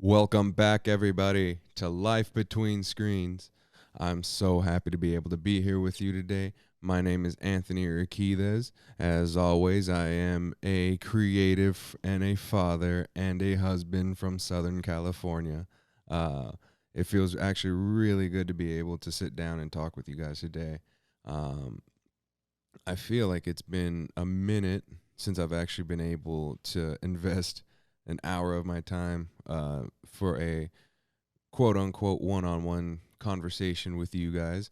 Welcome back, everybody, to Life Between Screens. I'm so happy to be able to be here with you today. My name is Anthony Urquidez. As always, I am a creative and a father and a husband from Southern California. It feels actually really good to be able to sit down and talk with you guys today. I feel like it's been a minute since I've actually been able to invest an hour of my time for a quote-unquote one-on-one conversation with you guys.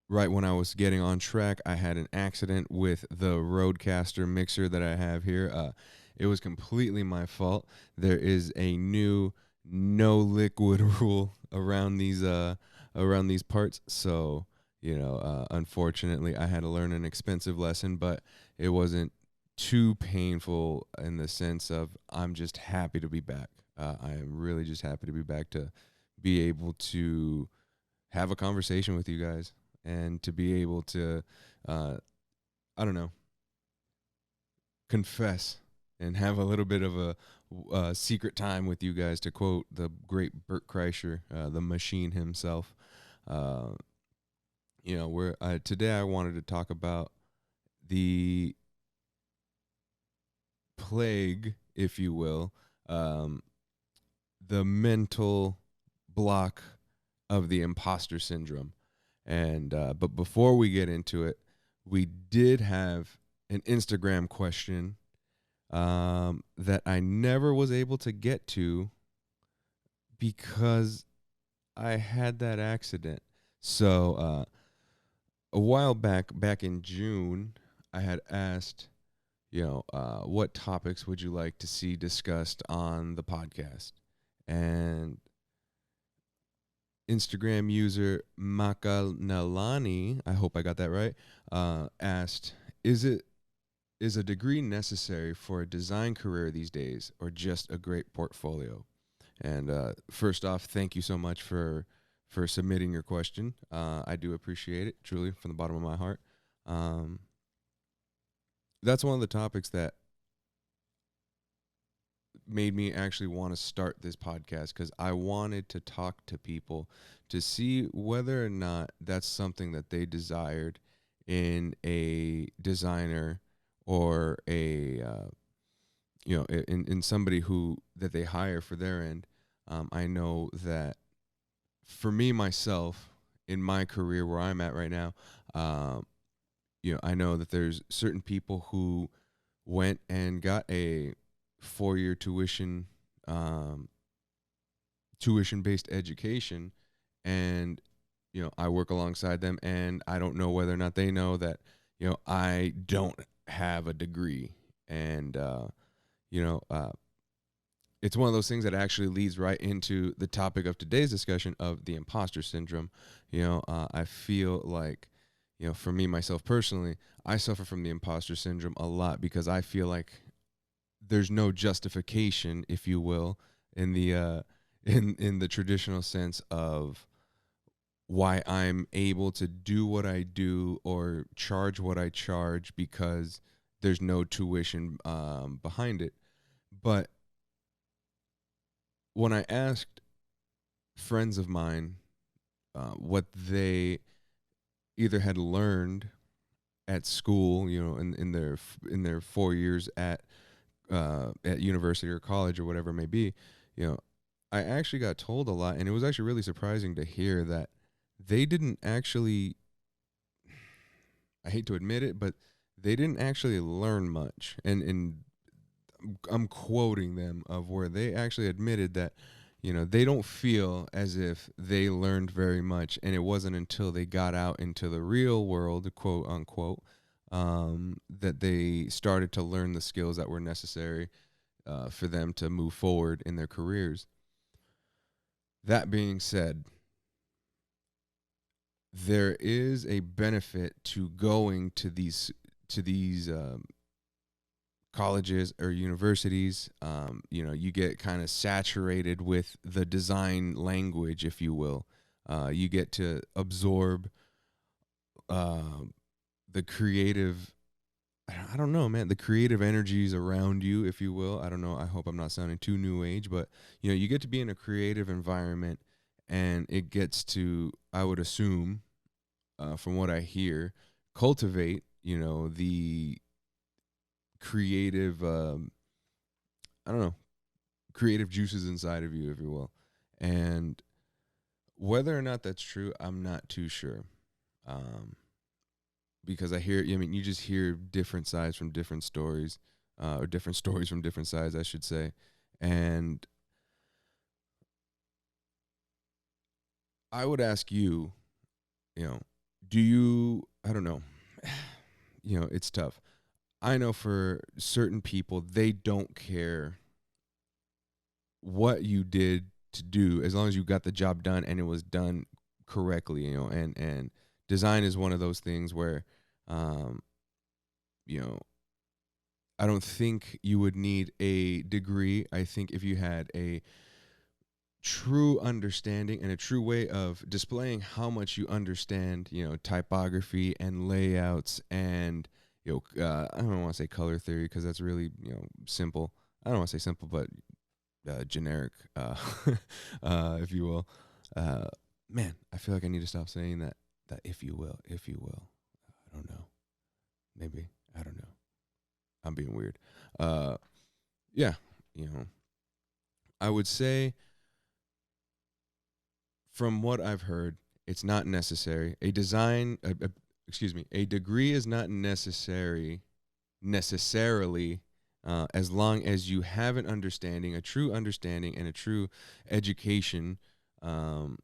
Right when I was getting on track, I had an accident with the Rodecaster mixer that I have here. It was completely my fault. There is a new no liquid rule around these parts, so unfortunately, I had to learn an expensive lesson, but it wasn't too painful in the sense of I'm just happy to be back. I am really just happy to be back to be able to have a conversation with you guys and to be able to, confess and have a little bit of a secret time with you guys, to quote the great Bert Kreischer, the machine himself. Today I wanted to talk about the plague, if you will, the mental block of the imposter syndrome. And but before we get into it, we did have an Instagram question that I never was able to get to because I had that accident. So a while back in June, I had asked, what topics would you like to see discussed on the podcast? And Instagram user Makalnalani, I hope I got that right, asked, is a degree necessary for a design career these days, or just a great portfolio? And first off, thank you so much for submitting your question. I do appreciate it, truly, from the bottom of my heart. That's one of the topics that made me actually want to start this podcast, because I wanted to talk to people to see whether or not that's something that they desired in a designer or in somebody who that they hire for their end. I know that for me, myself, in my career where I'm at right now, I know that there's certain people who went and got a 4-year tuition-based education, and I work alongside them, and I don't know whether or not they know that I don't have a degree, and it's one of those things that actually leads right into the topic of today's discussion of the imposter syndrome. I feel like, for me, myself personally, I suffer from the imposter syndrome a lot, because I feel like there's no justification, if you will, in the in the traditional sense of why I'm able to do what I do or charge what I charge, because there's no tuition behind it. But when I asked friends of mine what they either had learned at school, in their 4 years at university or college or whatever it may be, I actually got told a lot, and it was actually really surprising to hear that they didn't actually, I hate to admit it, but they didn't actually learn much. And I'm quoting them, of where they actually admitted that, they don't feel as if they learned very much. And it wasn't until they got out into the real world, quote unquote, that they started to learn the skills that were necessary for them to move forward in their careers. That being said, there is a benefit to going to these colleges or universities. You get kind of saturated with the design language, if you will. You get to absorb uh, the creative. I don't know, man. The creative energies around you, if you will. I don't know. I hope I'm not sounding too new age, but you get to be in a creative environment, and it gets to, I would assume, from what I hear, cultivate, the creative, I don't know, creative juices inside of you, if you will. And whether or not that's true, I'm not too sure. Um, because you just hear different sides from different stories, or different stories from different sides, I should say. And I would ask you, you know, do you, I don't know, it's tough. I know for certain people, they don't care what you did to do as long as you got the job done and it was done correctly, and design is one of those things where, um, you know, I don't think you would need a degree. I think if you had a true understanding and a true way of displaying how much you understand, typography and layouts and, I don't want to say color theory because that's really, simple. I don't want to say simple, but generic, if you will. Uh, Man, I feel like I need to stop saying that. That if you will. I don't know. Maybe I don't know. I'm being weird. Uh, yeah, you know, I would say from what I've heard, it's not necessary. Excuse me, a degree is not necessarily, as long as you have an understanding, a true understanding, and a true education, um,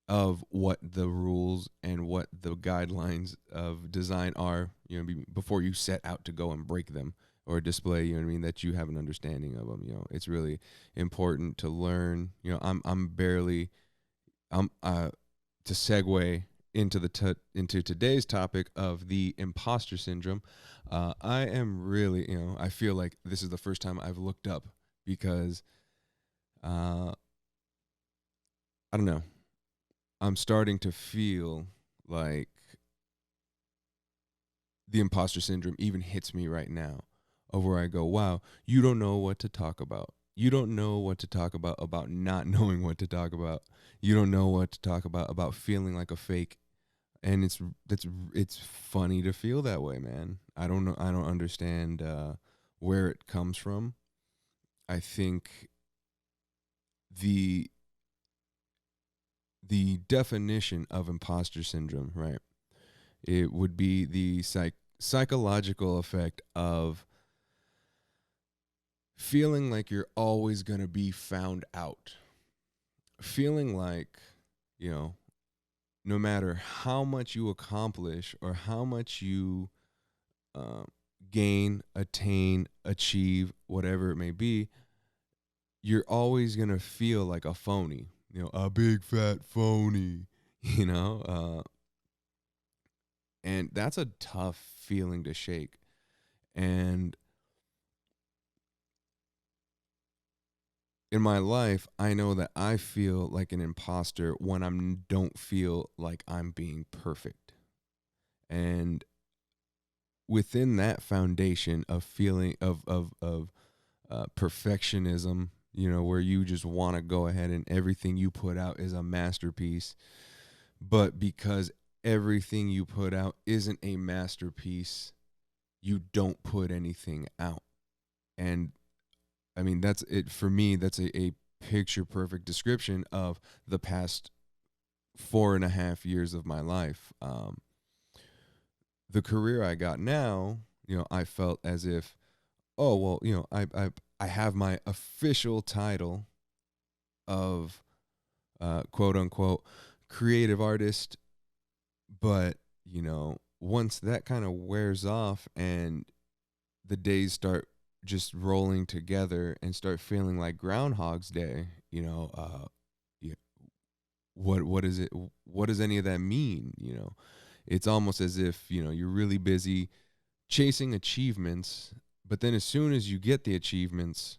of what the rules and what the guidelines of design are, before you set out to go and break them or display, that you have an understanding of them. It's really important to learn. I'm barely, I'm to segue into into today's topic of the imposter syndrome. I am really, I feel like this is the first time I've looked up because, uh, I don't know. I'm starting to feel like the imposter syndrome even hits me right now, of where I go, wow, you don't know what to talk about. You don't know what to talk about not knowing what to talk about. You don't know what to talk about feeling like a fake. And it's funny to feel that way, man. I don't know. I don't understand where it comes from. I think the the definition of imposter syndrome, right? It would be the psychological effect of feeling like you're always going to be found out. Feeling like, you know, no matter how much you accomplish or how much you uh, gain, attain, achieve, whatever it may be, you're always going to feel like a phony, a big fat phony, you know? And that's a tough feeling to shake. And in my life, I know that I feel like an imposter when I don't feel like I'm being perfect. And within that foundation of feeling of perfectionism, where you just want to go ahead and everything you put out is a masterpiece, but because everything you put out isn't a masterpiece, you don't put anything out. And I mean, that's it for me. That's a picture perfect description of the past 4.5 years of my life. The career I got now, I felt as if, oh well, I have my official title of quote unquote creative artist, but once that kind of wears off and the days start just rolling together and start feeling like Groundhog's Day, yeah, what is it? What does any of that mean? It's almost as if you're really busy chasing achievements, but then as soon as you get the achievements,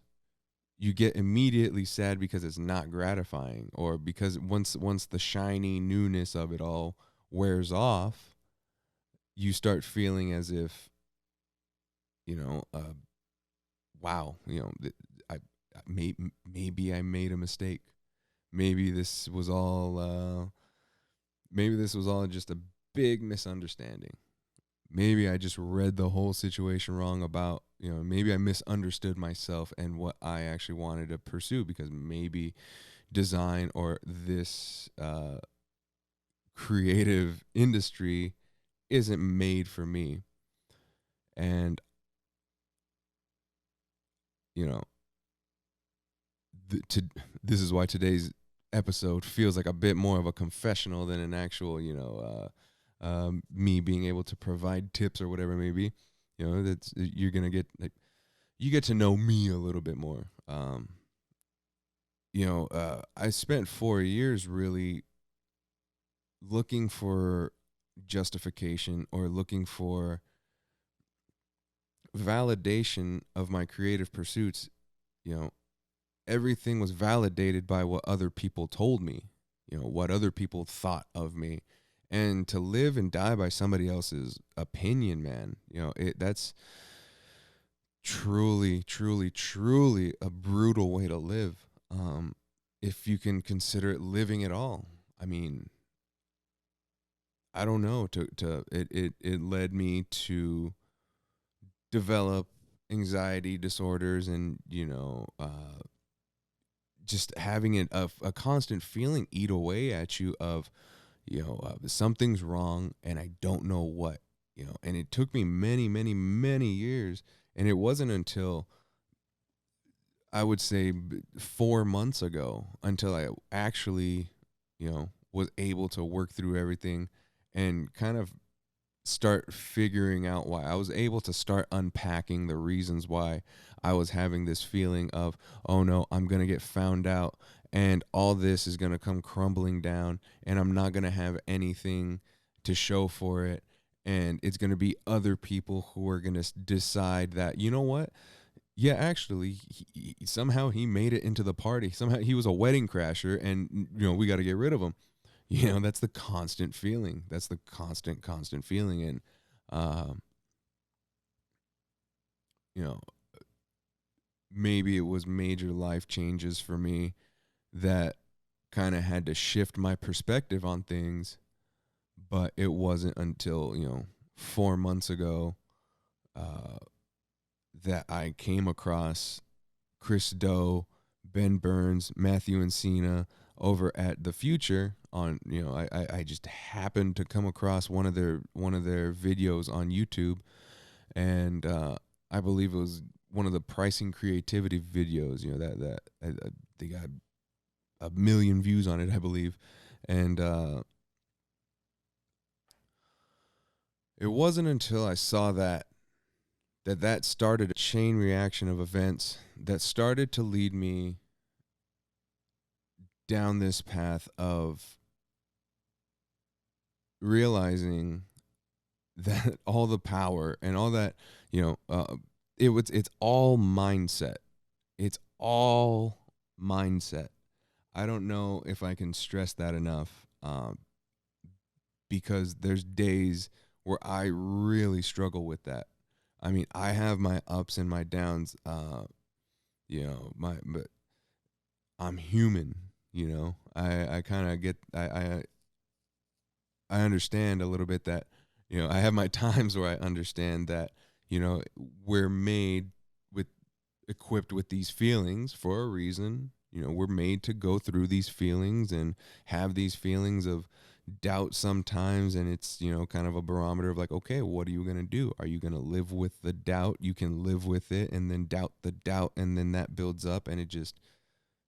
you get immediately sad because it's not gratifying, or because once the shiny newness of it all wears off, you start feeling as if you know uh, wow, I maybe I made a mistake. Maybe this was all just a big misunderstanding. Maybe I just read the whole situation wrong about, maybe I misunderstood myself and what I actually wanted to pursue, because maybe design or this creative industry isn't made for me. And, you know, this is why today's episode feels like a bit more of a confessional than an actual, me being able to provide tips or whatever it may be. That's you're gonna get like you get to know me a little bit more. I spent 4 years really looking for justification or looking for validation of my creative pursuits. You know, everything was validated by what other people told me, what other people thought of me. And to live and die by somebody else's opinion, man, that's truly, truly, truly a brutal way to live. If you can consider it living at all. I mean, I don't know. It led me to develop anxiety disorders, and just having a constant feeling eat away at you of something's wrong and I don't know what. And it took me many, many, many years, and it wasn't until I would say 4 months ago until I actually was able to work through everything and kind of start figuring out why. I was able to start unpacking the reasons why I was having this feeling of, oh no, I'm going to get found out and all this is going to come crumbling down and I'm not going to have anything to show for it. And it's going to be other people who are going to decide that, you know what? Yeah, actually, somehow he made it into the party. Somehow he was a wedding crasher, and we got to get rid of him. That's the constant feeling. That's the constant feeling. And, um, you know, maybe it was major life changes for me that kind of had to shift my perspective on things. But it wasn't until, 4 months ago uh, that I came across Chris Do, Ben Burns, Matthew Encina over at The Future on, I just happened to come across one of their videos on YouTube, and I believe it was one of the pricing creativity videos. That they got a million views on it, I believe, and it wasn't until I saw that started a chain reaction of events that started to lead me down this path of realizing that all the power and all that, it's all mindset. It's all mindset. I don't know if I can stress that enough, because there's days where I really struggle with that. I mean, I have my ups and my downs, but I'm human. I kind of get I understand a little bit that I have my times where I understand that we're made with equipped with these feelings for a reason. We're made to go through these feelings and have these feelings of doubt sometimes, and it's kind of a barometer of like, okay, what are you going to do? Are you going to live with the doubt? You can live with it and then doubt the doubt, and then that builds up and it just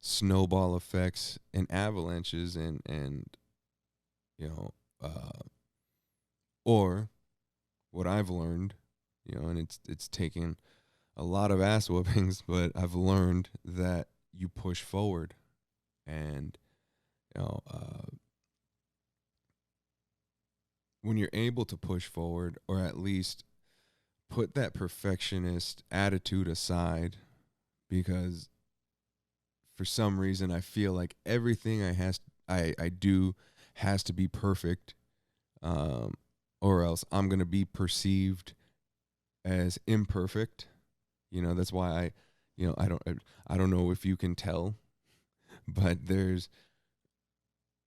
snowball effects and avalanches, and you know uh or what I've learned, and it's taken a lot of ass whoopings, but I've learned that you push forward, and you know, when you're able to push forward, or at least put that perfectionist attitude aside, because for some reason I feel like everything I do has to be perfect, um, or else I'm gonna be perceived as imperfect. That's why I don't know if you can tell, but there's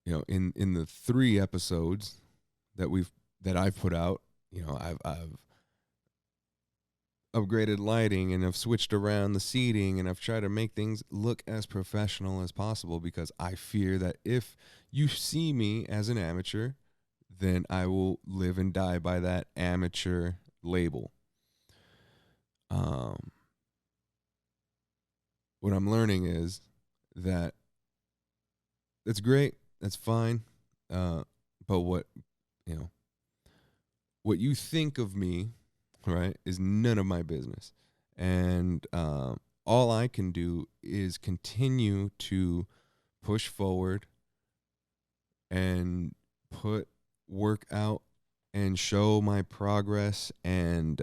in the 3 episodes that I've put out, I've upgraded lighting and I've switched around the seating and I've tried to make things look as professional as possible, because I fear that if you see me as an amateur, then I will live and die by that amateur label. Um, what I'm learning is that that's great, that's fine, but you know what you think of me, right, is none of my business. And all I can do is continue to push forward and put work out and show my progress, and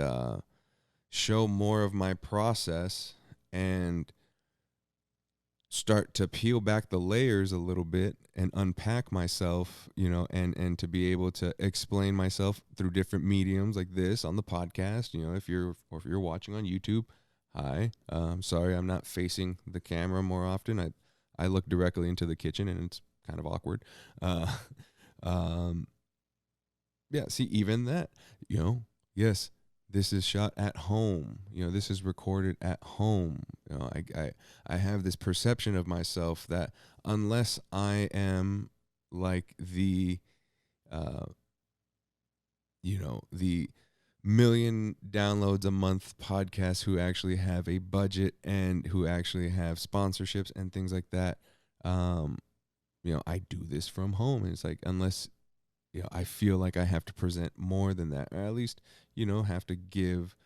show more of my process, and start to peel back the layers a little bit and unpack myself, and to be able to explain myself through different mediums like this on the podcast. If you're watching on YouTube, hi. Sorry, I'm not facing the camera more often. I look directly into the kitchen and it's kind of awkward. Uh, um, yeah, see, even that, yes, this is shot at home. This is recorded at home. I have this perception of myself that unless I am like uh, the million downloads a month podcast who actually have a budget and who actually have sponsorships and things like that, I do this from home. And it's like, unless I feel like I have to present more than that, or at least, have to give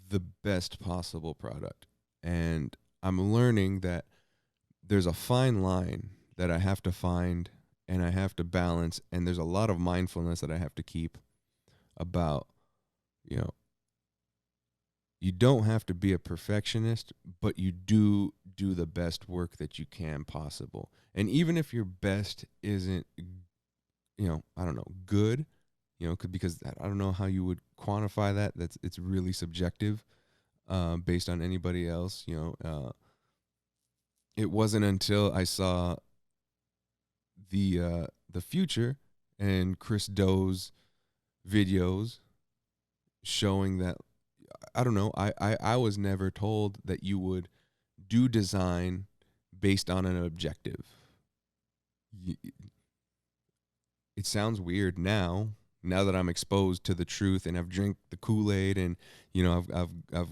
the best possible product. And I'm learning that there's a fine line that I have to find and I have to balance. And there's a lot of mindfulness that I have to keep about, you know, you don't have to be a perfectionist, but you do the best work that you can possible. And even if your best isn't, I don't know, good, because I don't know how you would quantify that. It's really subjective, based on anybody else. It wasn't until I saw the future and Chris Doe's videos showing that, I don't know, I was never told that you would do design based on an objective. It sounds weird now that I'm exposed to the truth and I've drank the Kool-Aid, and I've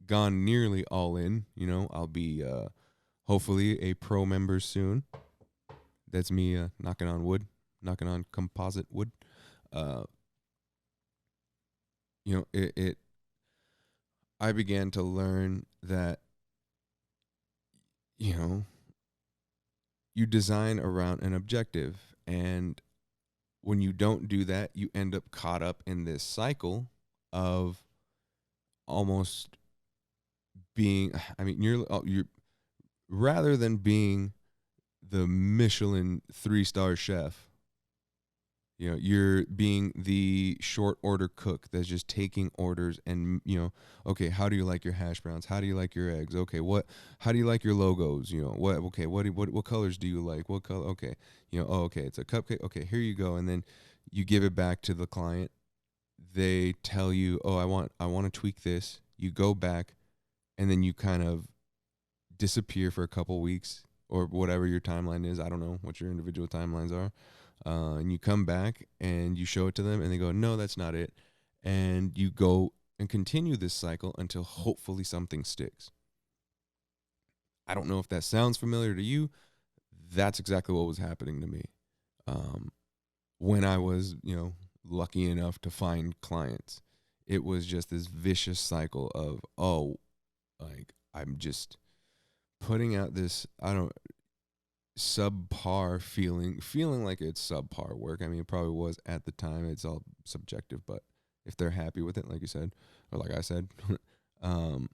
gone nearly all in. I'll be hopefully a pro member soon. That's me knocking on wood, knocking on composite wood. Uh, it I began to learn that you know you design around an objective, and when you don't do that, you end up caught up in this cycle of almost being, I mean, you're rather than being the Michelin 3-star chef, you're being the short order cook that's just taking orders. And okay, how do you like your hash browns? How do you like your eggs? Okay, how do you like your logos? What colors do you like? What color? Okay, oh, okay, it's a cupcake. Okay, here you go. And then you give it back to the client. They tell you, oh, I want to tweak this. You go back, and then you kind of disappear for a couple weeks, or whatever your timeline is. I don't know what your individual timelines are. And you come back and you show it to them, and they go, no, that's not it. And you go and continue this cycle until hopefully something sticks. I don't know if that sounds familiar to you. That's exactly what was happening to me. When I was, lucky enough to find clients. It was just this vicious cycle of, oh, like I'm just putting out this, I don't, subpar feeling like it's subpar work. I mean, it probably was at the time. It's all subjective, but if they're happy with it, like you said, or like I said, um,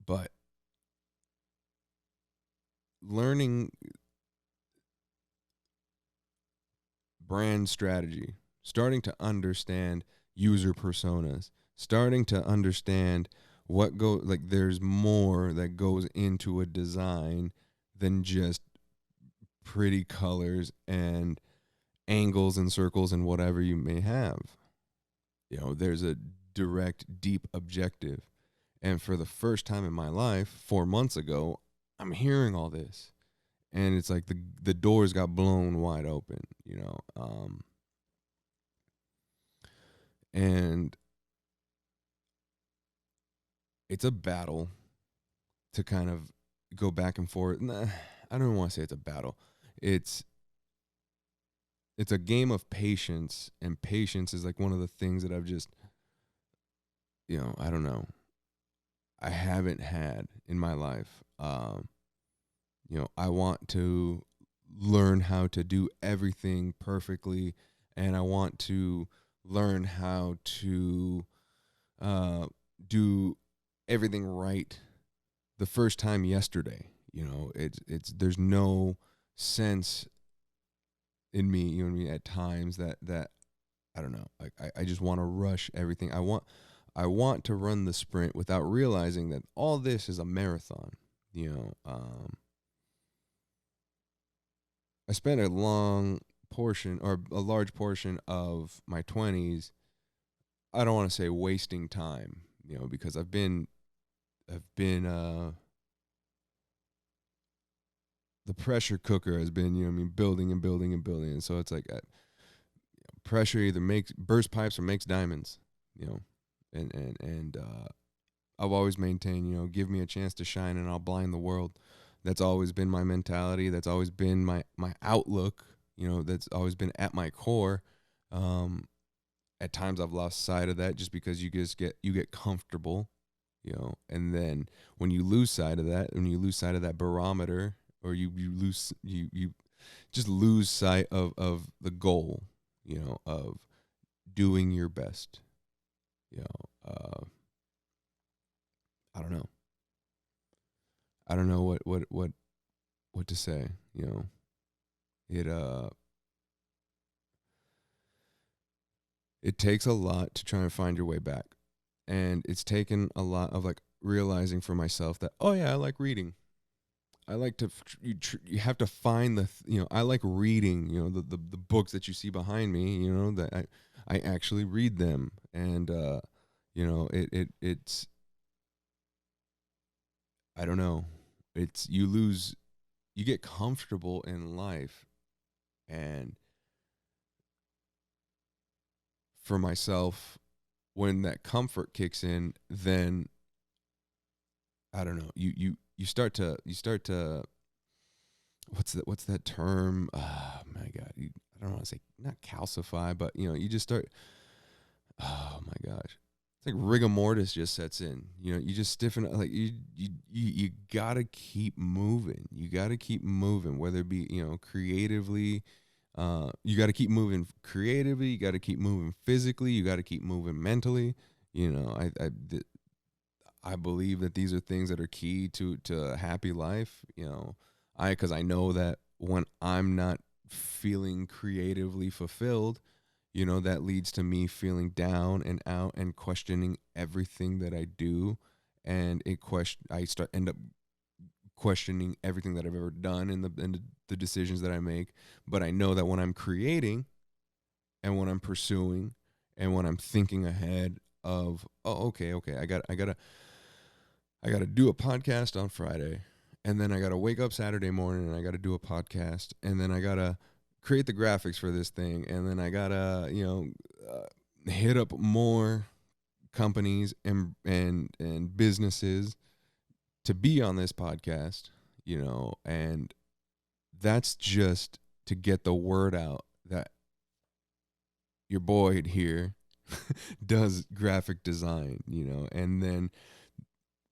but learning brand strategy, starting to understand user personas, starting to understand what go like there's more that goes into a design than just pretty colors and angles and circles and whatever you may have. You know, there's a direct, deep objective. And for the first time in my life, 4 months ago, I'm hearing all this. And it's like the doors got blown wide open, you know. And it's a battle to kind of go back and forth. Nah, I don't want to say it's a battle. It's it's a game of patience, and patience is like one of the things that I've just, I don't know, I haven't had in my life. I want to learn how to do everything perfectly, and I want to learn how to do everything right the first time yesterday. It's there's no sense in me, you know what I mean, at times that I don't know, like I just want to rush everything. I want to run the sprint without realizing that all this is a marathon. You know, I spent a long portion or a large portion of my 20s, I don't want to say wasting time, because I've been the pressure cooker has been, building and building and building. And so it's like pressure either makes burst pipes or makes diamonds, you know. And I've always maintained, give me a chance to shine and I'll blind the world. That's always been my mentality. That's always been my outlook. That's always been at my core. At times I've lost sight of that just because you get comfortable, and then when you lose sight of that, when you lose sight of that barometer, or you just lose sight of the goal, of doing your best. You know, I don't know. I don't know what to say. It it takes a lot to try and find your way back, and it's taken a lot of like realizing for myself that, oh yeah, I like reading. I like to you have to find I like reading, the books that you see behind me, that I actually read them. And it's, I don't know, it's you get comfortable in life. And for myself, when that comfort kicks in, then I don't know, you start to what's that term? Oh my god, I don't want to say, not calcify, but you just start. Oh my gosh, it's like rigor mortis just sets in. You just stiffen like you gotta keep moving. You gotta keep moving, whether it be creatively. You got to keep moving creatively. You got to keep moving physically. You got to keep moving mentally. I believe that these are things that are key to a happy life. Because I know that when I'm not feeling creatively fulfilled, that leads to me feeling down and out and questioning everything that I do. And I end up questioning everything that I've ever done and the decisions that I make. But I know that when I'm creating and when I'm pursuing and when I'm thinking ahead of, oh, okay, I gotta do a podcast on Friday, and then I gotta wake up Saturday morning and I gotta do a podcast, and then I gotta create the graphics for this thing, and then I gotta hit up more companies and businesses to be on this podcast, and that's just to get the word out that your boy here does graphic design, and then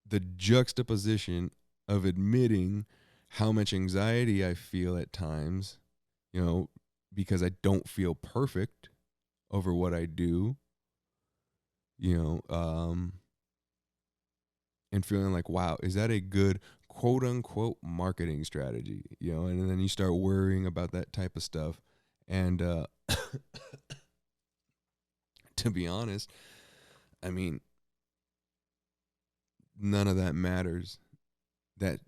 the juxtaposition of admitting how much anxiety I feel at times, because I don't feel perfect over what I do, you know, um, and feeling like, wow, is that a good quote unquote marketing strategy? And then you start worrying about that type of stuff. And to be honest, I mean, none of that matters. That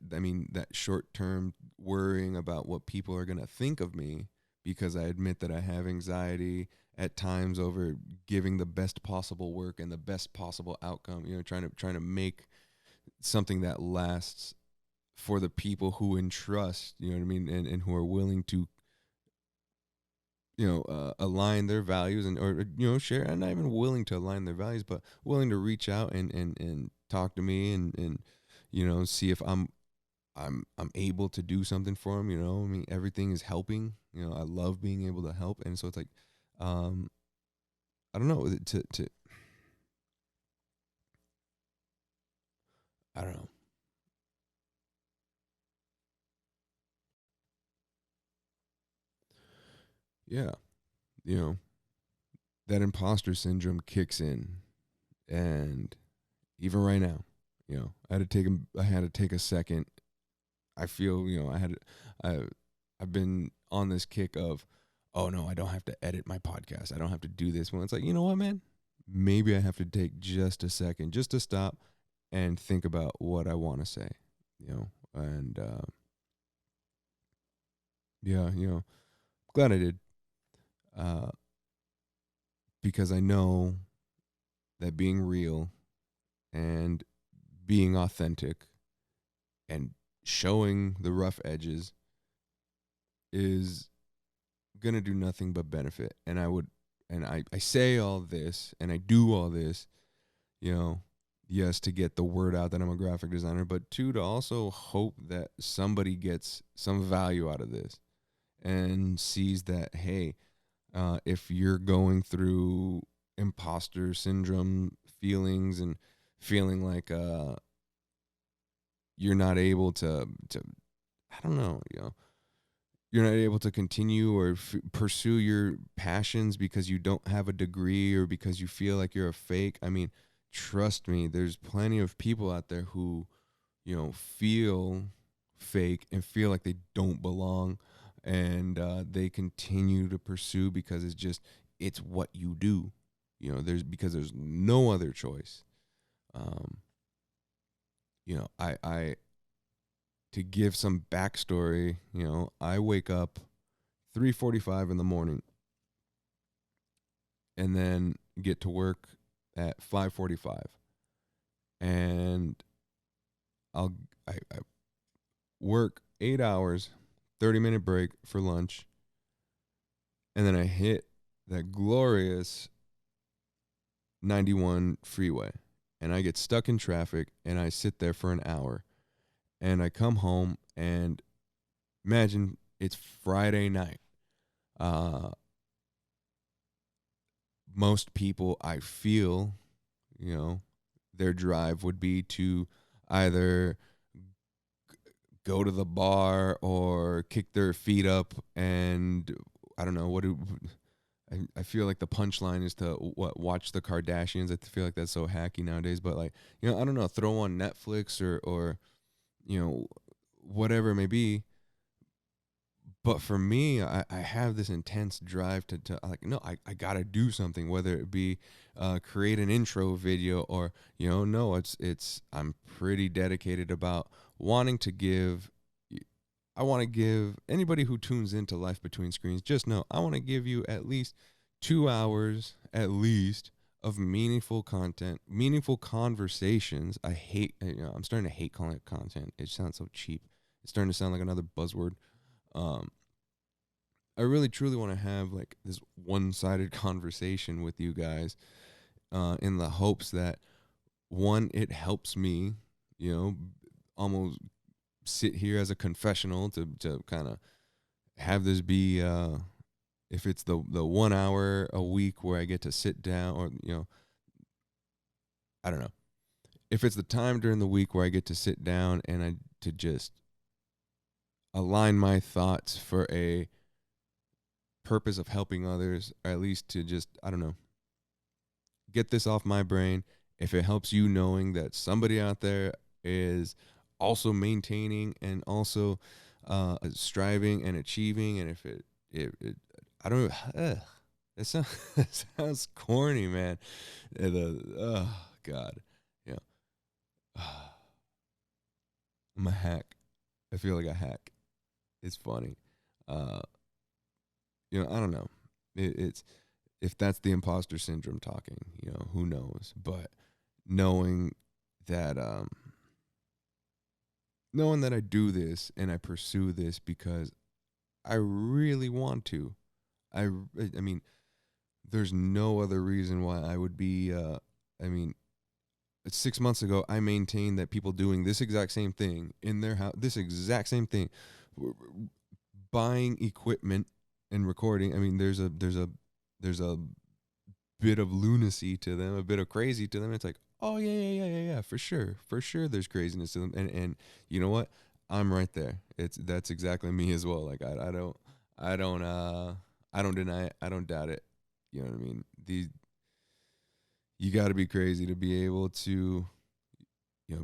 short term worrying about what people are going to think of me, because I admit that I have anxiety at times over giving the best possible work and the best possible outcome, trying to make something that lasts for the people who entrust, you know what I mean, and who are willing to, align their values, and or share. I'm not even willing to align their values, but willing to reach out and talk to me, and see if I'm able to do something for them. I mean, everything is helping. I love being able to help, and so it's like, um, I don't know, to I don't know. Yeah, you know that imposter syndrome kicks in, and even right now, I had to take a second. I feel, I I've been on this kick of, oh no, I don't have to edit my podcast. I don't have to do this. When it's like, you know what, man? Maybe I have to take just a second just to stop and think about what I want to say, and yeah, glad I did, uh, because I know that being real and being authentic and showing the rough edges is gonna do nothing but benefit. And I say all this and I do all this, you know, yes, to get the word out that I'm a graphic designer, but two, to also hope that somebody gets some value out of this and sees that, hey, if you're going through imposter syndrome feelings and feeling like you're not able to I don't know, you're not able to continue or pursue your passions because you don't have a degree or because you feel like you're a fake. I mean, trust me, there's plenty of people out there who, feel fake and feel like they don't belong, and they continue to pursue because it's what you do. There's no other choice. Um, I to give some backstory, I wake up 3:45 in the morning and then get to work at 5:45, and I'll I work 8 hours, 30-minute break for lunch, and then I hit that glorious 91 freeway, and I get stuck in traffic, and I sit there for an hour, and I come home, and imagine it's Friday night. Uh, Most people, I feel, their drive would be to either go to the bar or kick their feet up, and I don't know I feel like the punchline is to watch the Kardashians. I feel like that's so hacky nowadays, but like, I don't know, throw on Netflix or whatever it may be. But for me, I have this intense drive to like, no, I gotta do something, whether it be create an intro video or, no, I'm pretty dedicated about wanting to give. I want to give anybody who tunes into Life Between Screens, just know I want to give you at least 2 hours, at least, of meaningful content, meaningful conversations. I'm starting to hate calling it content. It sounds so cheap. It's starting to sound like another buzzword. Um, I really truly want to have like this one-sided conversation with you guys, in the hopes that, one, it helps me, almost sit here as a confessional to kind of have this be if it's the 1 hour a week where I get to sit down, or I don't know, if it's the time during the week where I get to sit down and I to just align my thoughts for a purpose of helping others, or at least to just, I don't know, get this off my brain. If it helps you knowing that somebody out there is also maintaining and also striving and achieving, and if it I don't, it sounds, it sounds corny, man. Oh God, yeah, I'm a hack. I feel like a hack. It's funny. Uh, I don't know. It's if that's the imposter syndrome talking, who knows? But knowing that knowing that I do this and I pursue this because I really want to. I mean, there's no other reason why I would be I mean, 6 months ago I maintained that people doing this exact same thing in their house, this exact same thing, buying equipment and recording. I mean, there's a bit of lunacy to them, a bit of crazy to them. It's like, oh yeah, for sure. There's craziness to them, and you know what? I'm right there. That's exactly me as well. Like I don't deny it. I don't doubt it. You know what I mean? You got to be crazy to be able to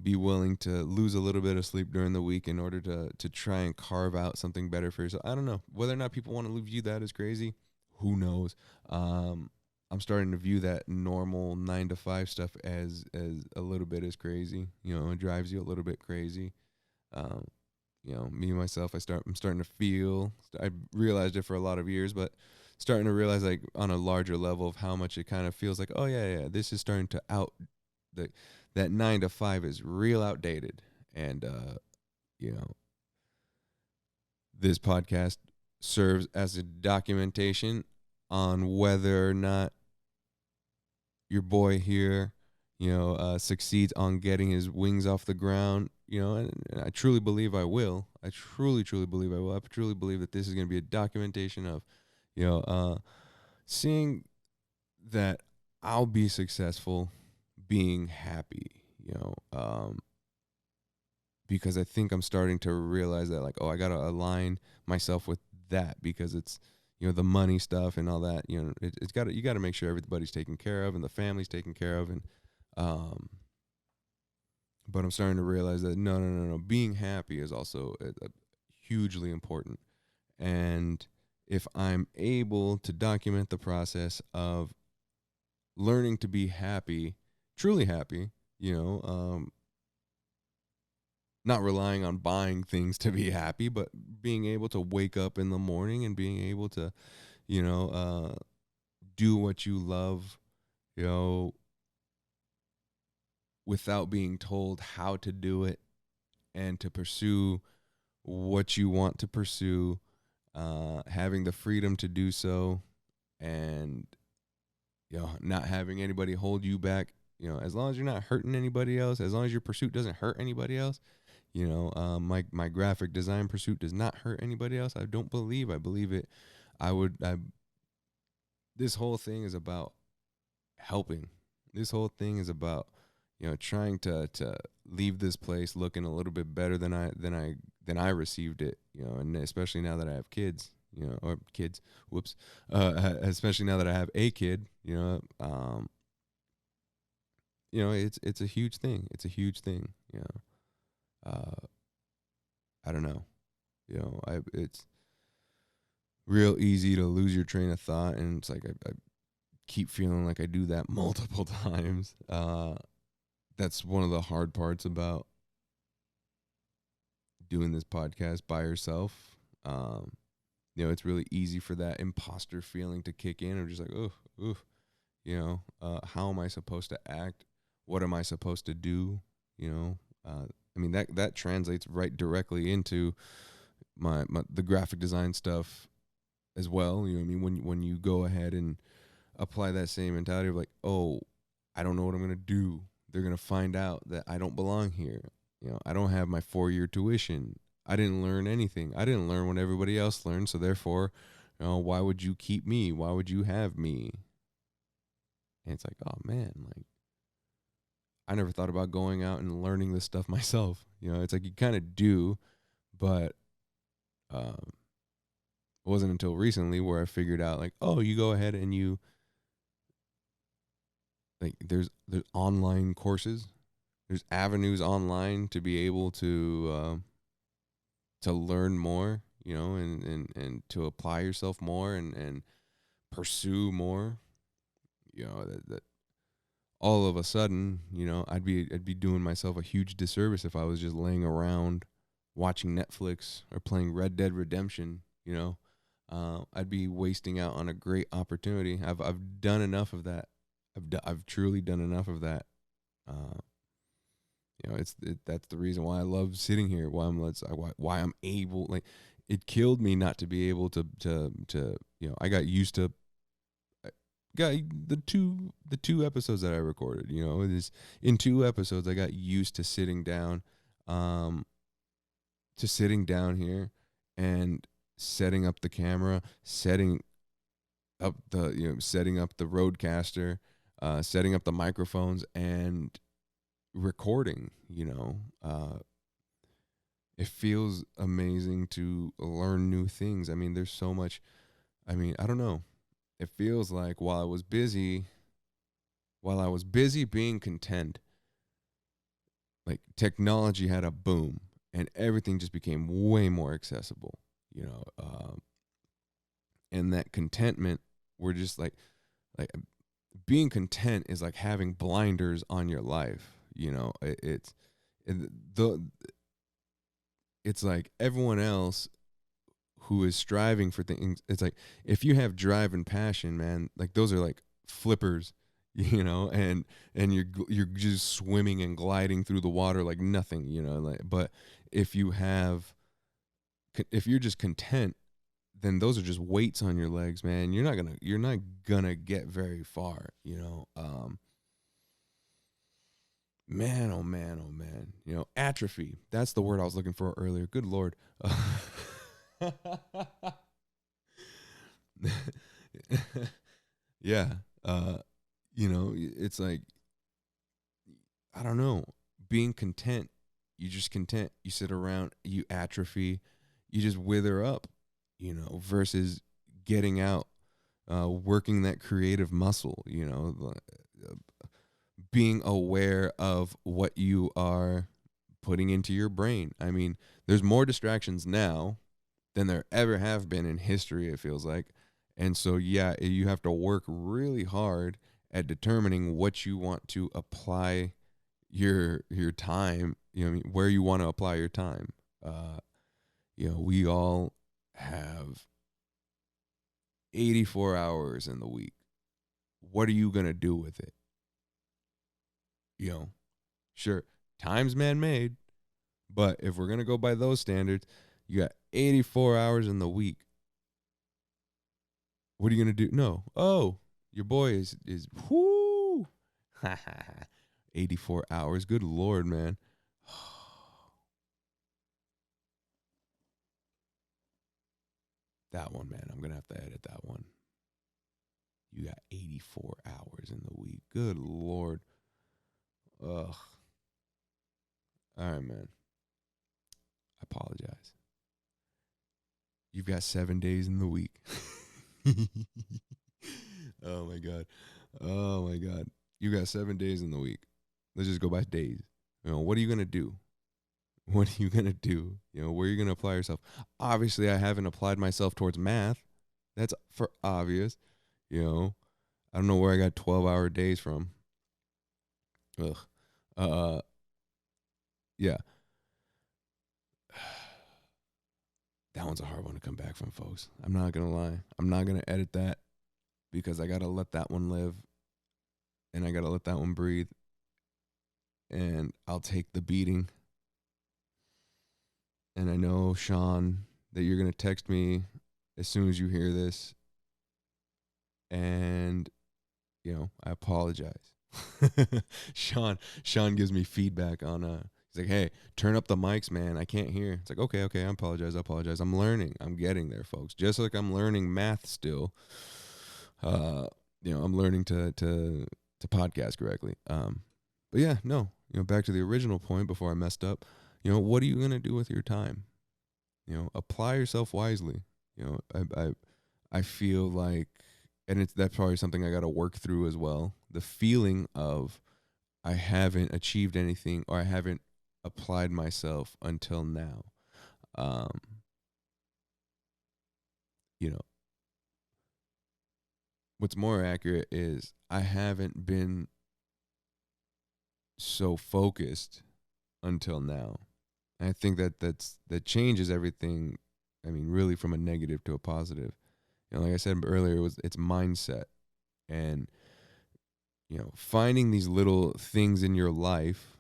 be willing to lose a little bit of sleep during the week in order to try and carve out something better for yourself. I don't know whether or not people want to view that as crazy. Who knows? I'm starting to view that normal 9 to 5 stuff as a little bit as crazy. It drives you a little bit crazy. Um, me myself, I'm starting to feel. I realized it for a lot of years, but starting to realize, like, on a larger level, of how much it kind of feels like, oh yeah, this is starting to the that 9 to 5 is real outdated. And you know this podcast serves as a documentation on whether or not your boy here succeeds on getting his wings off the ground. And I truly believe I will. I truly believe I will. I truly believe that this is going to be a documentation of seeing that I'll be successful, being happy, because I think I'm starting to realize that, like, oh, I got to align myself with that, because it's, the money stuff and all that, you got to make sure everybody's taken care of and the family's taken care of. And, but I'm starting to realize that no, being happy is also hugely important. And if I'm able to document the process of learning to be happy, truly happy, not relying on buying things to be happy, but being able to wake up in the morning and being able to, do what you love, without being told how to do it, and to pursue what you want to pursue, having the freedom to do so, and not having anybody hold you back. As long as you're not hurting anybody else, as long as your pursuit doesn't hurt anybody else. My graphic design pursuit does not hurt anybody else. I believe it. This whole thing is about helping. This whole thing is about, trying to leave this place looking a little bit better than I received it, and especially now that I have kids, or kids, whoops, especially now that I have a kid, it's a huge thing. It's a huge thing, I don't know, it's real easy to lose your train of thought, and it's like I keep feeling like I do that multiple times. That's one of the hard parts about doing this podcast by yourself. It's really easy for that imposter feeling to kick in, or just like, how am I supposed to act? What am I supposed to do? I mean, that translates right directly into the graphic design stuff as well. I mean, when you go ahead and apply that same mentality of like, oh, I don't know what I'm gonna do. They're gonna find out that I don't belong here. I don't have my 4-year tuition. I didn't learn anything. I didn't learn what everybody else learned, so therefore, You know, why would you keep me? Why would you have me? And it's like, oh man, like I never thought about going out and learning this stuff myself. You know, it's like you kind of do, but um, it wasn't until recently where I figured out like, oh, you go ahead and you like there's online courses, there's avenues online to be able to learn more, you know, and to apply yourself more and pursue more, you know, that all of a sudden, you know, I'd be doing myself a huge disservice if I was just laying around watching Netflix or playing Red Dead Redemption, you know. I'd be wasting out on a great opportunity. I've done enough of that. I've truly done enough of that. Uh, you know, that's the reason why I love sitting here. Why I'm able, like, it killed me not to be able to you know, I got used to got the two episodes that I recorded. You know, it is in 2 episodes I got used um to sitting down here and setting up the camera, setting up the roadcaster, setting up the microphones and recording. You know, it feels amazing to learn new things. I mean, there's so much. I mean, I don't know. It feels like while I was busy being content, like technology had a boom and everything just became way more accessible, you know. And that contentment, we're just like being content is like having blinders on your life, you know. It, the it's like everyone else who is striving for things. It's like if you have drive and passion, man, like those are like flippers, you know, and you're just swimming and gliding through the water like nothing, you know. Like, but if you have, if you're just content, then those are just weights on your legs, man. You're not gonna get very far, you know. Man, oh man, oh man. You know, atrophy. That's the word I was looking for earlier. Good lord. Yeah. Uh, you know, it's like I don't know, being content. You just content. You sit around, you atrophy, you just wither up, you know, versus getting out, working that creative muscle, you know, being aware of what you are putting into your brain. I mean, there's more distractions now than there ever have been in history, it feels like. And so, yeah, you have to work really hard at determining what you want to apply your time, you know, where you want to apply your time. Uh, you know, we all have 84 hours in the week. What are you going to do with it? You know, sure, time's man made, but if we're going to go by those standards, you got 84 hours in the week. What are you going to do? No. Oh, your boy is whoo. 84 hours. Good Lord, man. That one, man. I'm going to have to edit that one. You got 84 hours in the week. Good Lord. Ugh. All right, man. I apologize. You've got 7 days in the week. Oh, my God. Oh, my God. You got 7 days in the week. Let's just go by days. You know, what are you going to do? What are you going to do? You know, where are you going to apply yourself? Obviously, I haven't applied myself towards math. That's for obvious. You know, I don't know where I got 12-hour days from. Ugh. Uh, yeah. That one's a hard one to come back from, folks. I'm not going to lie. I'm not going to edit that because I got to let that one live and I got to let that one breathe. And I'll take the beating. And I know, Sean, that you're going to text me as soon as you hear this. And, you know, I apologize. Sean gives me feedback on He's like, hey, turn up the mics, man. I can't hear. It's like, okay, okay, I apologize, I apologize. I'm learning. I'm getting there, folks. Just like I'm learning math still. Uh, I'm learning to podcast correctly. But yeah, no, back to the original point before I messed up. What are you gonna do with your time? Apply yourself wisely. I feel like, and that's probably something I got to work through as well. The feeling of I haven't achieved anything, or I haven't applied myself until now. Um, you know, what's more accurate is I haven't been so focused until now. And I think that changes everything. I mean, really, from a negative to a positive. Like I said earlier, it's mindset, and finding these little things in your life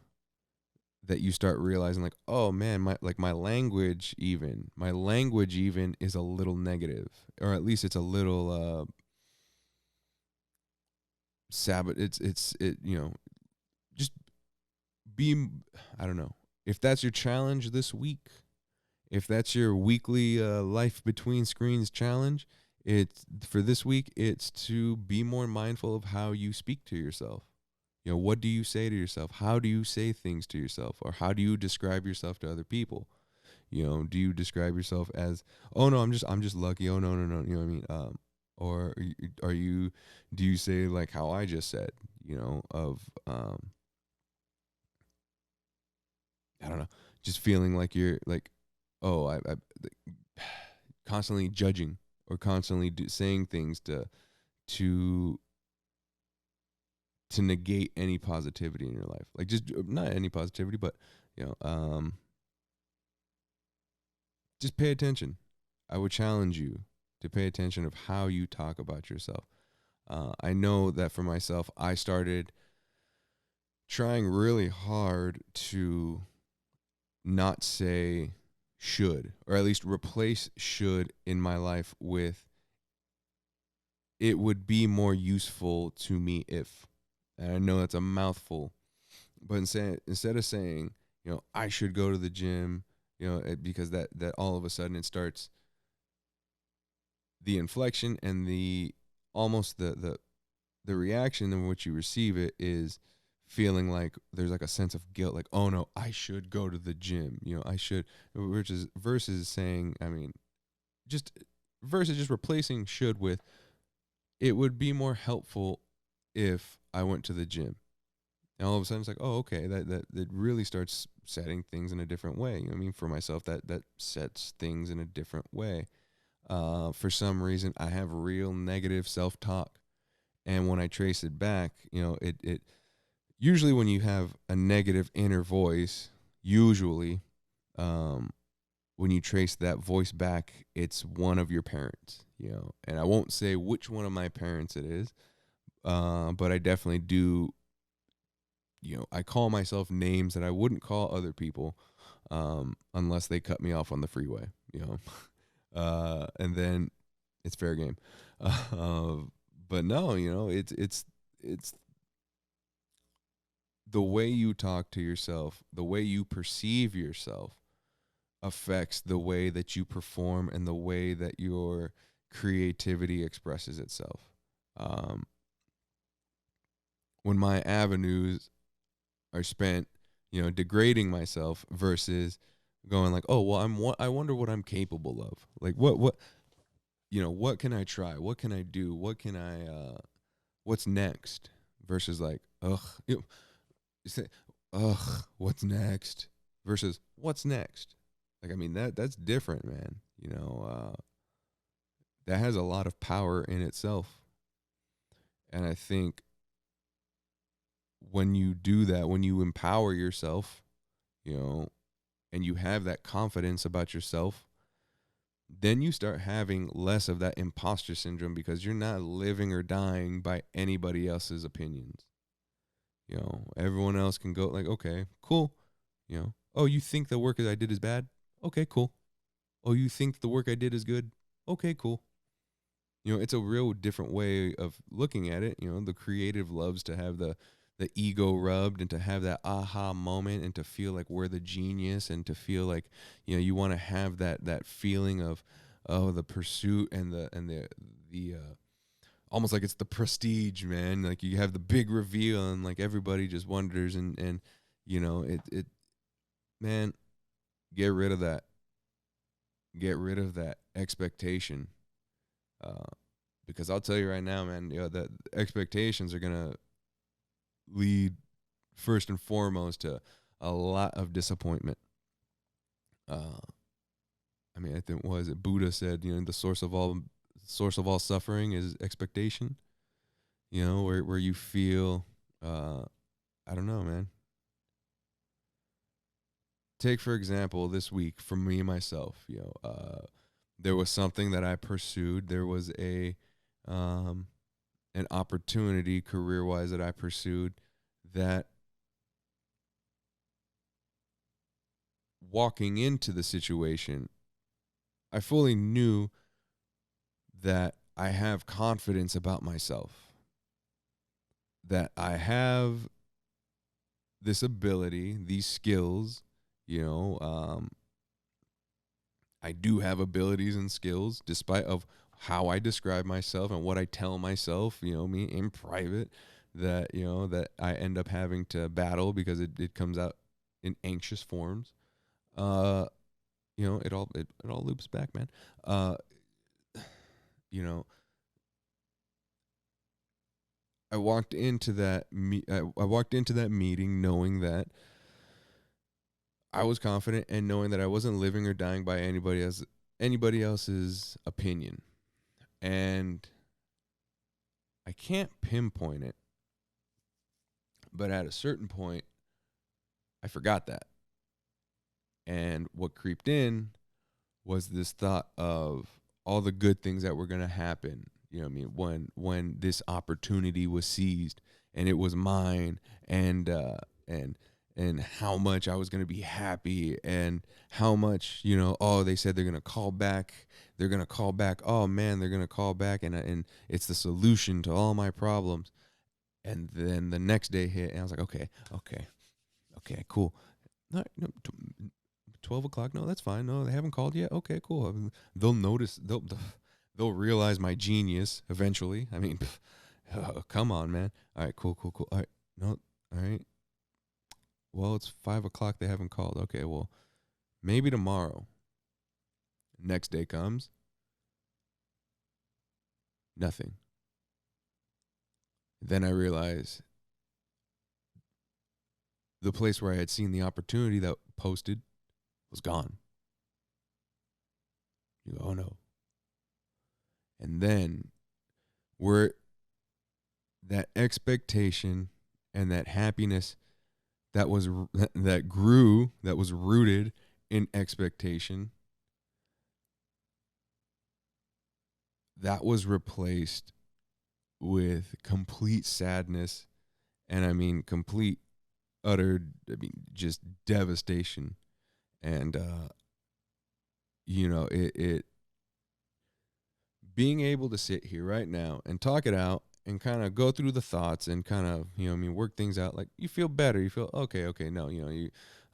that you start realizing, like, oh man, my language even is a little negative, or at least it's a little just be, I don't know, if that's your challenge this week, if that's your weekly life between screens challenge, it's for this week, it's to be more mindful of how you speak to yourself. What do you say to yourself? How do you say things to yourself? Or how do you describe yourself to other people? Do you describe yourself as, oh no, I'm just lucky. Oh no, no, no. You know what I mean? Or are you, do you say like how I just said, of, I don't know, just feeling like you're like, oh, I constantly judging, or constantly saying things to to negate any positivity in your life. Like, just not any positivity, but you know, um, just pay attention. I would challenge you to pay attention of how you talk about yourself. I know that for myself, I started trying really hard to not say should, or at least replace should in my life with it would be more useful to me if. And I know that's a mouthful, but instead of saying, I should go to the gym, because that all of a sudden it starts, the inflection and the almost the reaction in which you receive it is feeling like there's like a sense of guilt, like, oh no, I should go to the gym, I should, versus saying, I mean, just versus just replacing should with it would be more helpful if I went to the gym. And all of a sudden it's like, oh, okay, that really starts setting things in a different way. I mean, for myself, that sets things in a different way. For some reason, I have real negative self-talk. And when I trace it back, it usually when you have a negative inner voice, usually, when you trace that voice back, it's one of your parents, and I won't say which one of my parents it is, but I definitely do, I call myself names that I wouldn't call other people, unless they cut me off on the freeway, and then it's fair game. Uh, but no, it's the way you talk to yourself, the way you perceive yourself affects the way that you perform and the way that your creativity expresses itself. Um, when my avenues are spent, degrading myself versus going like, oh, well, I wonder what I'm capable of. Like, what can I try? What can I do? What's next? Versus like, ugh, you say, ugh, what's next? Versus what's next? Like, I mean, that's different, man. That has a lot of power in itself. And I think when you do that, when you empower yourself, and you have that confidence about yourself, then you start having less of that imposter syndrome, because you're not living or dying by anybody else's opinions. Everyone else can go like, okay, cool. Oh, you think the work that I did is bad? Okay, cool. Oh, you think the work I did is good? Okay, cool. It's a real different way of looking at it. The creative loves to have the ego rubbed, and to have that aha moment, and to feel like we're the genius, and to feel like, you want to have that feeling of, oh, the pursuit, and the almost like it's the prestige, man. Like you have the big reveal, and like everybody just wonders, and it man, get rid of that. Get rid of that expectation. Uh, because I'll tell you right now, man, that expectations are gonna lead first and foremost to a lot of disappointment. Uh, I mean, I think was it Buddha said, the source of all suffering is expectation. Where you feel, I don't know, man. Take for example this week for me myself. There was something that I pursued. There was an opportunity career wise that I pursued that, walking into the situation, I fully knew that I have confidence about myself, that I have this ability, these skills, I do have abilities and skills despite of how I describe myself and what I tell myself, me in private, that I end up having to battle because it comes out in anxious forms. Uh, it all loops back, man. Uh, you know, I walked into that meeting knowing that I was confident, and knowing that I wasn't living or dying by anybody else's opinion. And I can't pinpoint it, but at a certain point I forgot that. And what creeped in was this thought of all the good things that were going to happen. What I mean? When this opportunity was seized and it was mine, and and how much I was going to be happy, and how much, oh, they said they're going to call back. They're going to call back. Oh man, they're going to call back, and it's the solution to all my problems. And then the next day hit, and I was like, okay, cool. No, no, 12 o'clock. No, that's fine. No, they haven't called yet. Okay, cool. They'll notice. They'll realize my genius eventually. I mean, come on, man. All right, cool. All right, no, all right. Well, it's 5 o'clock. They haven't called. Okay, well, maybe tomorrow. Next day comes. Nothing. Then I realize the place where I had seen the opportunity that posted was gone. You go, oh no. And then where that expectation and that happiness that grew, that was rooted in expectation, that was replaced with complete sadness, and I mean complete, utter, just devastation. And it being able to sit here right now and talk it out and kind of go through the thoughts and kind of, work things out. Like, you feel better. You feel okay. No,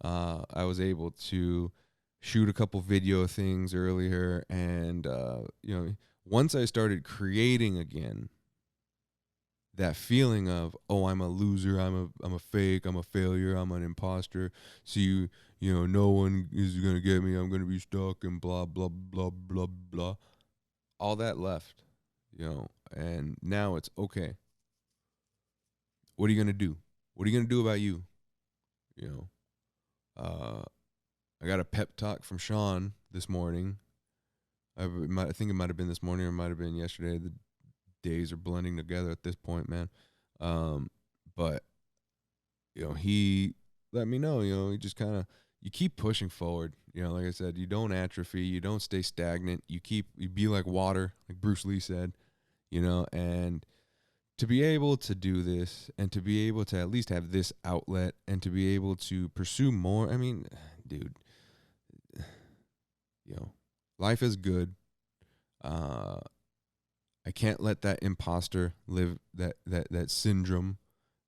I was able to shoot a couple video things earlier, and once I started creating again, that feeling of, oh, I'm a loser, I'm a fake, I'm a failure, I'm an imposter. So no one is gonna get me. I'm gonna be stuck and blah blah blah blah blah. All that left, and now it's okay. What are you gonna do? What are you gonna do about you? You know, I got a pep talk from Sean this morning. I think it might have been this morning, or it might have been yesterday. The days are blending together at this point, man. But he let me know. You just kind of, you keep pushing forward. Like I said, you don't atrophy, you don't stay stagnant. You be like water, like Bruce Lee said. And to be able to do this, and to be able to at least have this outlet, and to be able to pursue more. I mean, dude, life is good. I can't let that imposter live, that syndrome,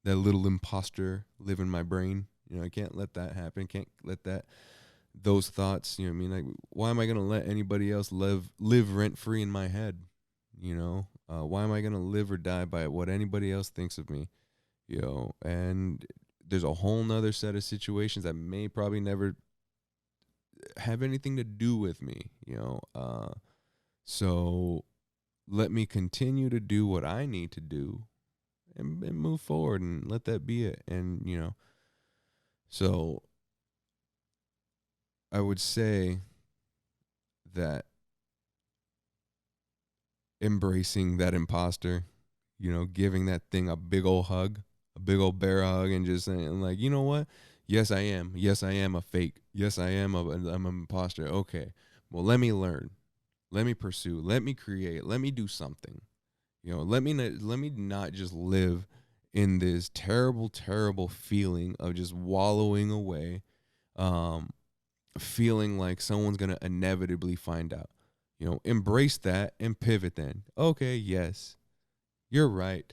that little imposter live in my brain. You know, I can't let that happen. Can't let those thoughts, you know what I mean? Like, why am I going to let anybody else live rent free in my head? You know, why am I going to live or die by what anybody else thinks of me? You know, and there's a whole nother set of situations that may probably never have anything to do with me, you know. So let me continue to do what I need to do and move forward and let that be it. And, you know, so I would say that embracing that imposter, you know, giving that thing a big old hug, a big old bear hug, and just saying, like, you know what? Yes, I am. Yes, I am a fake. Yes, I'm an imposter. Okay. Well, let me learn. Let me pursue. Let me create. Let me do something. You know, let me not just live in this terrible, terrible feeling of just wallowing away, um, feeling like someone's gonna inevitably find out. You know, embrace that and pivot then. Okay, yes. You're right.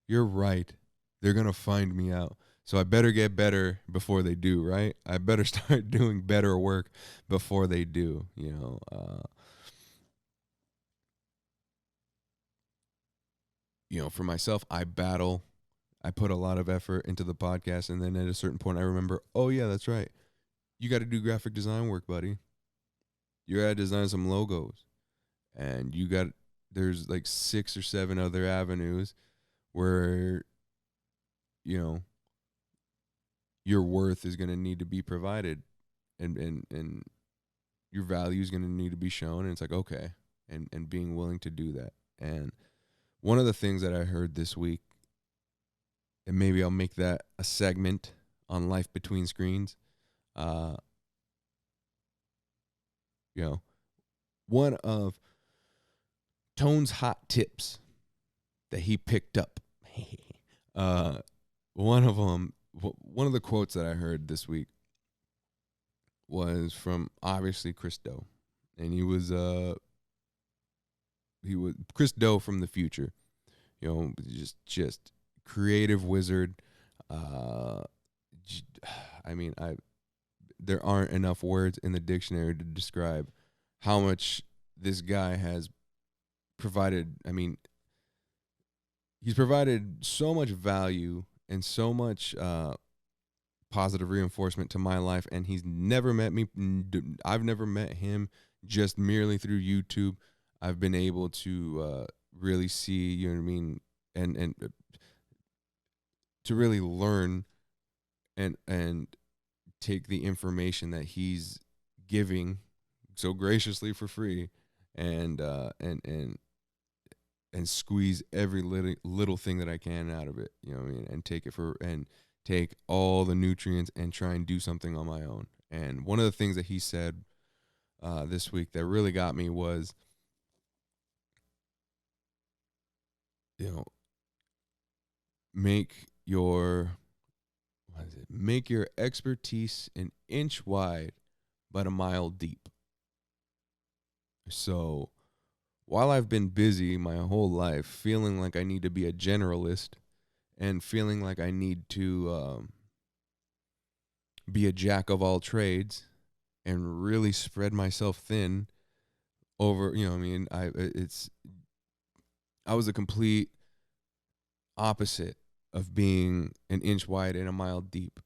You're right. They're going to find me out. So I better get better before they do, right? I better start doing better work before they do, you know. For myself, I battle. I put a lot of effort into the podcast, and then at a certain point I remember, "Oh yeah, that's right. You got to do graphic design work, buddy. You got to design some logos." And there's like 6 or 7 other avenues where, you know, your worth is going to need to be provided, and your value is going to need to be shown. And it's like, okay, and being willing to do that. And one of the things that I heard this week, and maybe I'll make that a segment on Life Between Screens, uh you know one of Tone's hot tips that he picked up. uh one of them, one of the quotes that I heard this week was from, obviously, Chris Doe. And he was Chris Doe from the future. Just creative wizard. uh I mean, there aren't enough words in the dictionary to describe how much this guy has provided. I mean, he's provided so much value and so much positive reinforcement to my life, and he's never met me. I've never met him. Just merely through YouTube, I've been able to really see, you know what I mean, and to really learn and take the information that he's giving so graciously for free, and and squeeze every little thing that I can out of it. You know what I mean? And take all the nutrients and try and do something on my own. And one of the things that he said this week that really got me was, you know, make your make your expertise an inch wide but a mile deep. So while I've been busy my whole life feeling like I need to be a generalist and feeling like I need to be a jack of all trades and really spread myself thin over, you know what I mean, I was a complete opposite of being an inch wide and a mile deep.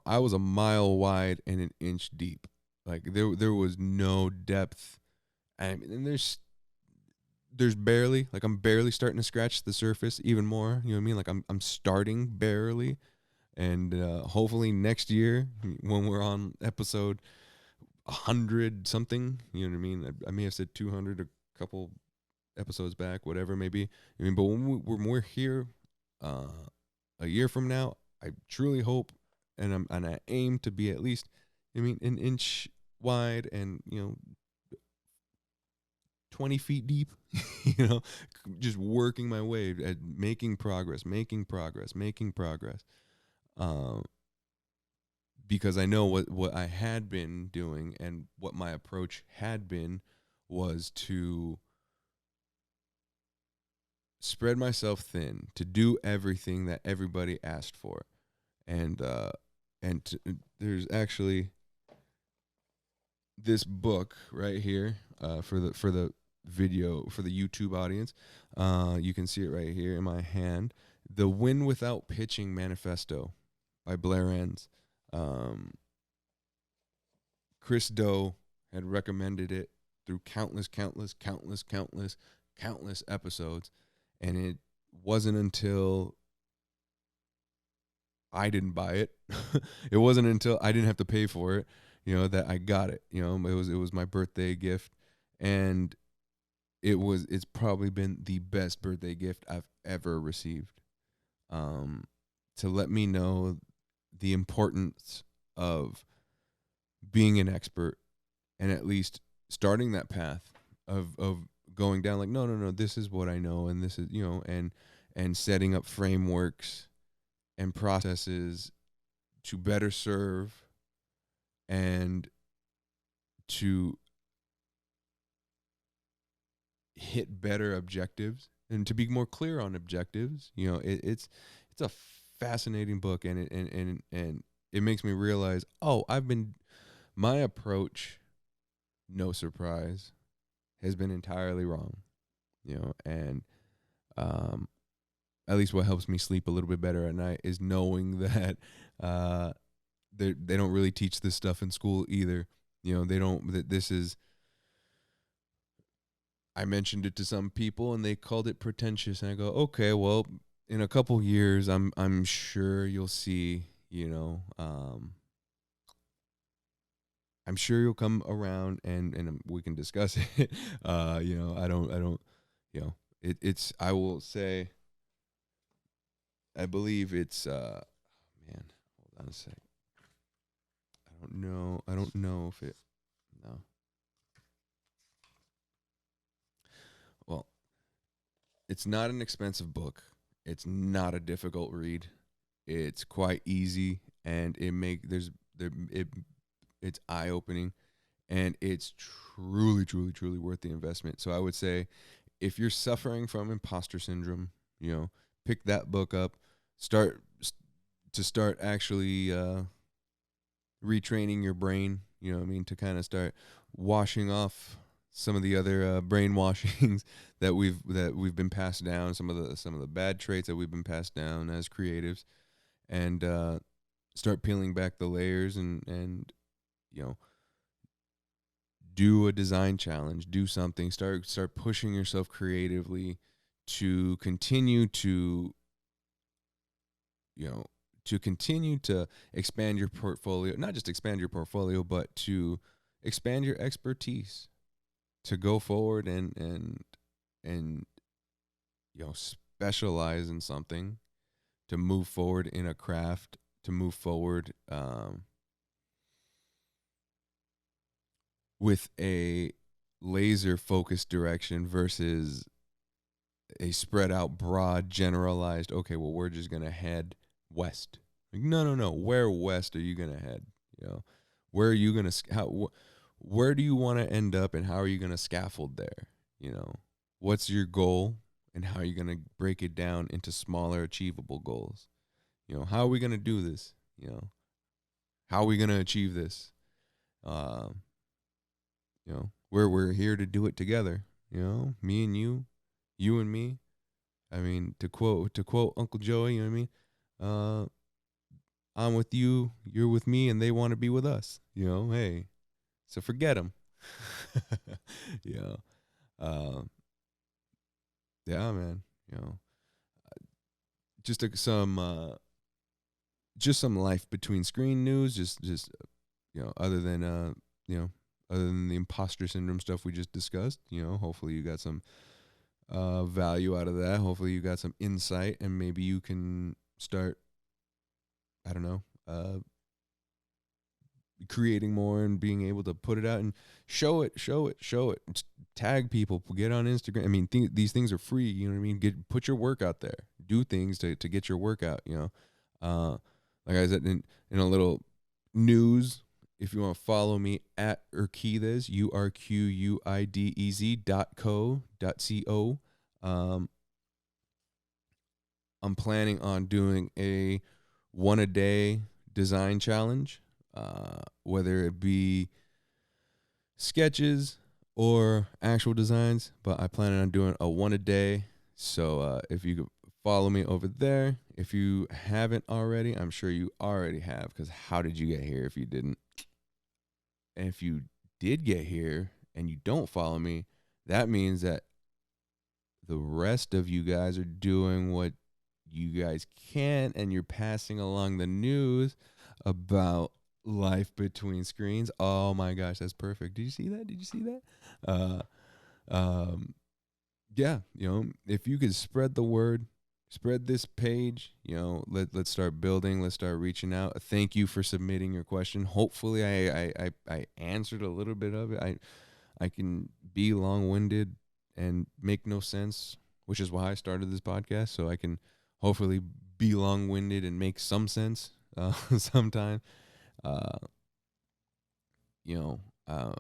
I was a mile wide and an inch deep. Like there was no depth. I mean, and there's barely, like, I'm barely starting to scratch the surface even more. You know what I mean? Like I'm starting barely, and hopefully next year when we're on episode 100 something, you know what I mean? I may have said 200 a couple episodes back, whatever it may be. I mean, but when we're here a year from now, I truly hope, and I aim to be at least, I mean, an inch wide and 20 feet deep. Just working my way at making progress. Because I know what I had been doing and what my approach had been was to spread myself thin, to do everything that everybody asked for. And there's actually this book right here, for the video, for the YouTube audience. You can see it right here in my hand. The Win Without Pitching Manifesto by Blair Enns. Um, Chris Doe had recommended it through countless episodes, and it wasn't until I didn't buy it. It wasn't until I didn't have to pay for it, that I got it. It was my birthday gift, and it's probably been the best birthday gift I've ever received. To let me know the importance of being an expert, and at least starting that path of going down, like, no, this is what I know, and this is, and setting up frameworks and processes to better serve and to hit better objectives and to be more clear on objectives. It's a fascinating book, and it makes me realize, my approach, no surprise, has been entirely wrong. And at least what helps me sleep a little bit better at night is knowing that they don't really teach this stuff in school either. They don't. This is. I mentioned it to some people, and they called it pretentious, and I go, okay, well, in a couple years, I'm sure you'll see. I'm sure you'll come around, and we can discuss it. I don't. It's. I will say. I believe it's. Man, hold on a sec. I don't know if it. No. Well, it's not an expensive book. It's not a difficult read. It's quite easy, and it's eye opening, and it's truly worth the investment. So I would say, if you're suffering from imposter syndrome, pick that book up. Start actually retraining your brain. To kind of start washing off some of the other brainwashings that we've been passed down. Some of the bad traits that we've been passed down as creatives, and start peeling back the layers, and do a design challenge, do something, start pushing yourself creatively to continue to continue to expand your portfolio, not just expand your portfolio, but to expand your expertise, to go forward and specialize in something, to move forward in a craft, to move forward with a laser focused direction versus a spread out, broad, generalized, okay, well, we're just going to head west. Like, no. Where west are you going to head? Where are you going to, where do you want to end up, and how are you going to scaffold there? What's your goal, and how are you going to break it down into smaller, achievable goals? How are we going to do this? How are we going to achieve this? We're here to do it together. Me and you and me. I mean, to quote Uncle Joey, you know what I mean? I'm with you, you're with me, and they want to be with us. Hey, so forget them. Yeah, man. Just some life between screen news. Just other than other than the imposter syndrome stuff we just discussed. Hopefully you got some value out of that. Hopefully you got some insight, and maybe you can start, I don't know, creating more and being able to put it out and show it. Tag people, get on Instagram. I mean, these things are free. You know what I mean? Put your work out there. Do things to get your work out. Like I said, in a little news, if you want to follow me at Urquidez, URQUIDEZ.co.co. I'm planning on doing a one a day design challenge, whether it be sketches or actual designs, but I plan on doing a one a day. So if you could follow me over there, if you haven't already, I'm sure you already have, because how did you get here if you didn't? And if you did get here and you don't follow me, that means that the rest of you guys are doing what you guys can, and you're passing along the news about life between screens. Oh my gosh, that's perfect. Did you see that? Did you see that? Uh, um, yeah, if you could spread the word, spread this page, let's start building, let's start reaching out. Thank you for submitting your question. Hopefully I answered a little bit of it. I can be long-winded and make no sense, which is why I started this podcast, so I can hopefully be long-winded and make some sense sometime. Uh, you know, uh,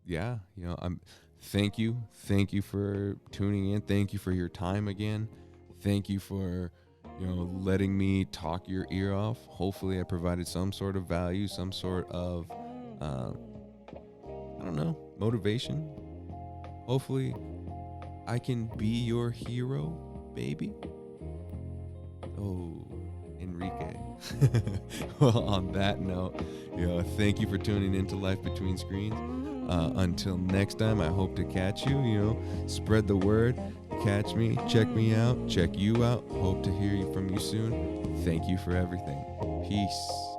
yeah, I'm thank you for tuning in. Thank you for your time again. Thank you for letting me talk your ear off. Hopefully I provided some sort of value, some sort of I don't know, motivation. Hopefully I can be your hero, baby. Oh, Enrique. Well, on that note, thank you for tuning into Life Between Screens. Until next time, I hope to catch you. Spread the word, catch me, check me out, check you out. Hope to hear from you soon. Thank you for everything. Peace.